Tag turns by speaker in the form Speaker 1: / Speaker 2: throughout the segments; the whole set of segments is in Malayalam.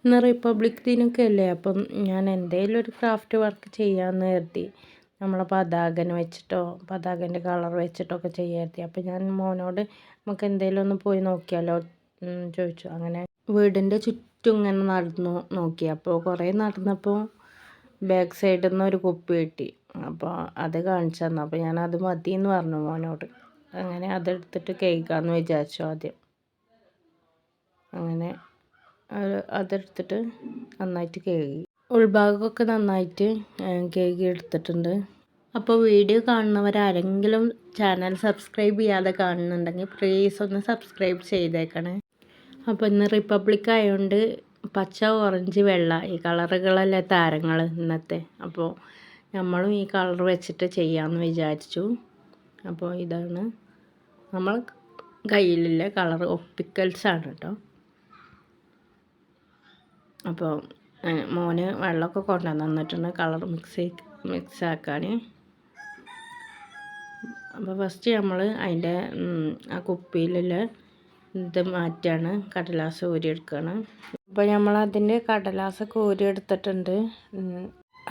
Speaker 1: ഇന്ന് റിപ്പബ്ലിക് ദിനമൊക്കെ അല്ലേ, അപ്പം ഞാൻ എന്തെങ്കിലും ഒരു ക്രാഫ്റ്റ് വർക്ക് ചെയ്യാമെന്ന് കരുതി. നമ്മളെ പതാകന് വെച്ചിട്ടോ പതാകൻ്റെ കളർ വെച്ചിട്ടോ ഒക്കെ ചെയ്യാമെന്ന്. അപ്പം ഞാൻ മോനോട് നമുക്ക് എന്തെങ്കിലും ഒന്ന് പോയി നോക്കിയാലോ ചോദിച്ചു. അങ്ങനെ വീടിൻ്റെ ചുറ്റും ഇങ്ങനെ നടന്നു നോക്കി. അപ്പോൾ കുറേ നടന്നപ്പോൾ ബാക്ക് സൈഡിൽ നിന്ന് ഒരു കുപ്പി കിട്ടി. അപ്പോൾ അത് കാണിച്ചു തന്നു. അപ്പോൾ ഞാൻ അത് മതി എന്ന് പറഞ്ഞു മോനോട്. അങ്ങനെ അതെടുത്തിട്ട് കേൾക്കാമെന്ന് വിചാരിച്ചു ആദ്യം. അങ്ങനെ അതെടുത്തിട്ട് നന്നായിട്ട് കഴുകി, ഉൾഭാഗമൊക്കെ നന്നായിട്ട് കഴുകി എടുത്തിട്ടുണ്ട്. അപ്പോൾ വീഡിയോ കാണുന്നവരാരെങ്കിലും ചാനൽ സബ്സ്ക്രൈബ് ചെയ്യാതെ കാണുന്നുണ്ടെങ്കിൽ പ്ലീസ് ഒന്ന് സബ്സ്ക്രൈബ് ചെയ്തേക്കണേ. അപ്പോൾ ഇന്ന് റിപ്പബ്ലിക് ആയതുകൊണ്ട് പച്ച, ഓറഞ്ച്, വെള്ള ഈ കളറുകളല്ലേ താരങ്ങൾ ഇന്നത്തെ. അപ്പോൾ നമ്മളും ഈ കളർ വെച്ചിട്ട് ചെയ്യാമെന്ന് വിചാരിച്ചു. അപ്പോൾ ഇതാണ് നമ്മൾ കയ്യിലുള്ള കളർ ഒപ്പിക്കൽസാണ് കേട്ടോ. അപ്പോൾ മോന് വെള്ളമൊക്കെ കൊണ്ടുവന്ന് തന്നിട്ടുണ്ട് കളർ മിക്സ് ആക്കാൻ. അപ്പോൾ ഫസ്റ്റ് നമ്മൾ അതിൻ്റെ ആ കുപ്പിയിലുള്ള ഇത് മാറ്റാണ്, കടലാസ് ഊരിയെടുക്കുകയാണ്. അപ്പോൾ നമ്മൾ അതിൻ്റെ കടലാസൊക്കെ ഊരിയെടുത്തിട്ടുണ്ട്.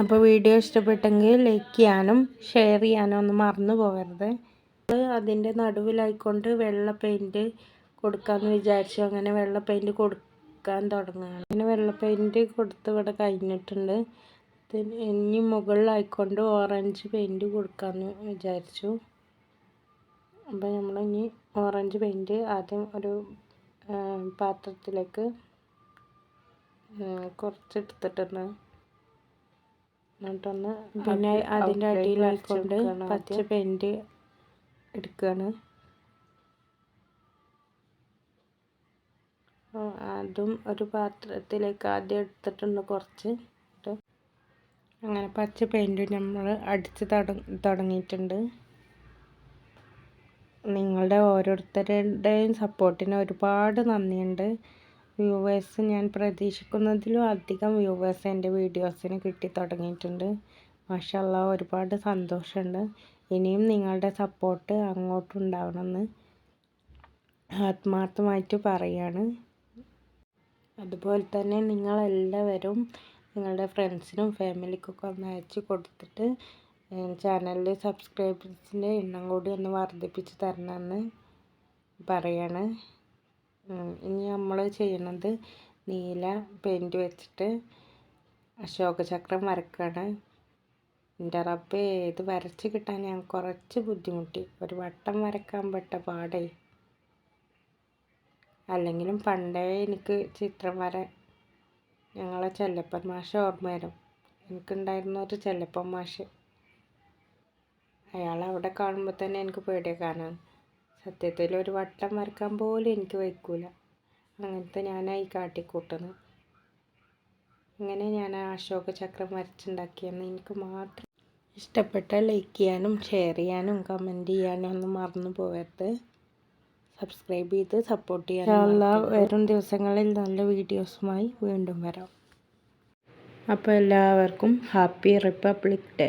Speaker 1: അപ്പോൾ വീഡിയോ ഇഷ്ടപ്പെട്ടെങ്കിൽ ലൈക്ക് ചെയ്യാനും ഷെയർ ചെയ്യാനും ഒന്നും മറന്നു പോകരുത്. അതിൻ്റെ നടുവിലായിക്കൊണ്ട് വെള്ള പെയിൻറ്റ് കൊടുക്കാമെന്ന് വിചാരിച്ചു. അങ്ങനെ വെള്ള പെയിൻറ്റ് കൊടുക്കാൻ തുടങ്ങുകയാണ്. അങ്ങനെ വെള്ള പെയിൻറ്റ് കൊടുത്ത് ഇവിടെ കഴിഞ്ഞിട്ടുണ്ട്. ഇനി മുകളിലായിക്കൊണ്ട് ഓറഞ്ച് പെയിൻറ്റ് കൊടുക്കാമെന്ന് വിചാരിച്ചു. അപ്പോൾ നമ്മൾ ഇനി ഓറഞ്ച് പെയിൻറ്റ് ആദ്യം ഒരു പാത്രത്തിലേക്ക് കുറച്ചെടുത്തിട്ടുണ്ട്. എന്നിട്ടൊന്ന് പിന്നെ അതിൻ്റെ അടിയിലായിക്കൊണ്ട് പച്ച പെയിൻറ്റ് എടുക്കുകയാണ്. അതും ഒരു പാത്രത്തിലേക്ക് ആദ്യം എടുത്തിട്ടുണ്ട് കുറച്ച്. അങ്ങനെ പച്ച പെയിൻറ്റ് നമ്മൾ അടിച്ച് തുടങ്ങിയിട്ടുണ്ട്. നിങ്ങളുടെ ഓരോരുത്തരുടെയും സപ്പോർട്ടിന് ഒരുപാട് നന്ദിയുണ്ട്. വ്യൂവേഴ്സ് ഞാൻ പ്രതീക്ഷിക്കുന്നതിലും അധികം വ്യൂവേഴ്സ് എൻ്റെ വീഡിയോസിന് കിട്ടി തുടങ്ങിയിട്ടുണ്ട്. മാഷാഅല്ലാഹ്, ഒരുപാട് സന്തോഷമുണ്ട്. ഇനിയും നിങ്ങളുടെ സപ്പോർട്ട് അങ്ങോട്ടുണ്ടാവണമെന്ന് ആത്മാർത്ഥമായിട്ട് പറയാണ്. അതുപോലെ തന്നെ നിങ്ങളെല്ലാവരും നിങ്ങളുടെ ഫ്രണ്ട്സിനും ഫാമിലിക്കൊക്കെ ഒന്ന് അയച്ച് കൊടുത്തിട്ട് ചാനലിൽ സബ്സ്ക്രൈബേഴ്സിൻ്റെ എണ്ണം കൂടി ഒന്ന് വർദ്ധിപ്പിച്ച് തരണമെന്ന് പറയാണ്. ഇനി നമ്മൾ ചെയ്യുന്നത് നീല പെയിൻറ്റ് വെച്ചിട്ട് അശോകചക്രം വരക്കുകയാണ്. എൻ്റെ റബ്ബേ, ഇത് വരച്ച് കിട്ടാൻ ഞാൻ കുറച്ച് ബുദ്ധിമുട്ടി. ഒരു വട്ടം വരക്കാൻ പെട്ട പാടേ. അല്ലെങ്കിലും പണ്ടേ എനിക്ക് ചിത്രം ഞങ്ങളെ ചെല്ലപ്പൻ മാഷ് ഓർമ്മ വരും. എനിക്കുണ്ടായിരുന്ന ഒരു ചെല്ലപ്പൻ മാഷ്, അയാളവിടെ കാണുമ്പോൾ തന്നെ എനിക്ക് പേടിയൊക്കെയാണ്. സത്യത്തിൽ ഒരു വട്ടം വരക്കാൻ പോലും എനിക്ക് വയ്ക്കൂല. അങ്ങനത്തെ ഞാനായി കാട്ടിക്കൂട്ടുന്നത്. ഇങ്ങനെ ഞാൻ ആ അശോകചക്രം വരച്ചുണ്ടാക്കിയെന്ന് എനിക്ക് മാത്രം. ഇഷ്ടപ്പെട്ട ലൈക്ക് ചെയ്യാനും ഷെയർ ചെയ്യാനും കമൻറ്റ് ചെയ്യാനും ഒന്നും മറന്നു പോകരുത്. സബ്സ്ക്രൈബ് ചെയ്ത് സപ്പോർട്ട് ചെയ്യാനും. വരും ദിവസങ്ങളിൽ നല്ല വീഡിയോസുമായി വീണ്ടും വരാം. അപ്പോൾ എല്ലാവർക്കും ഹാപ്പി റിപ്പബ്ലിക് ഡേ.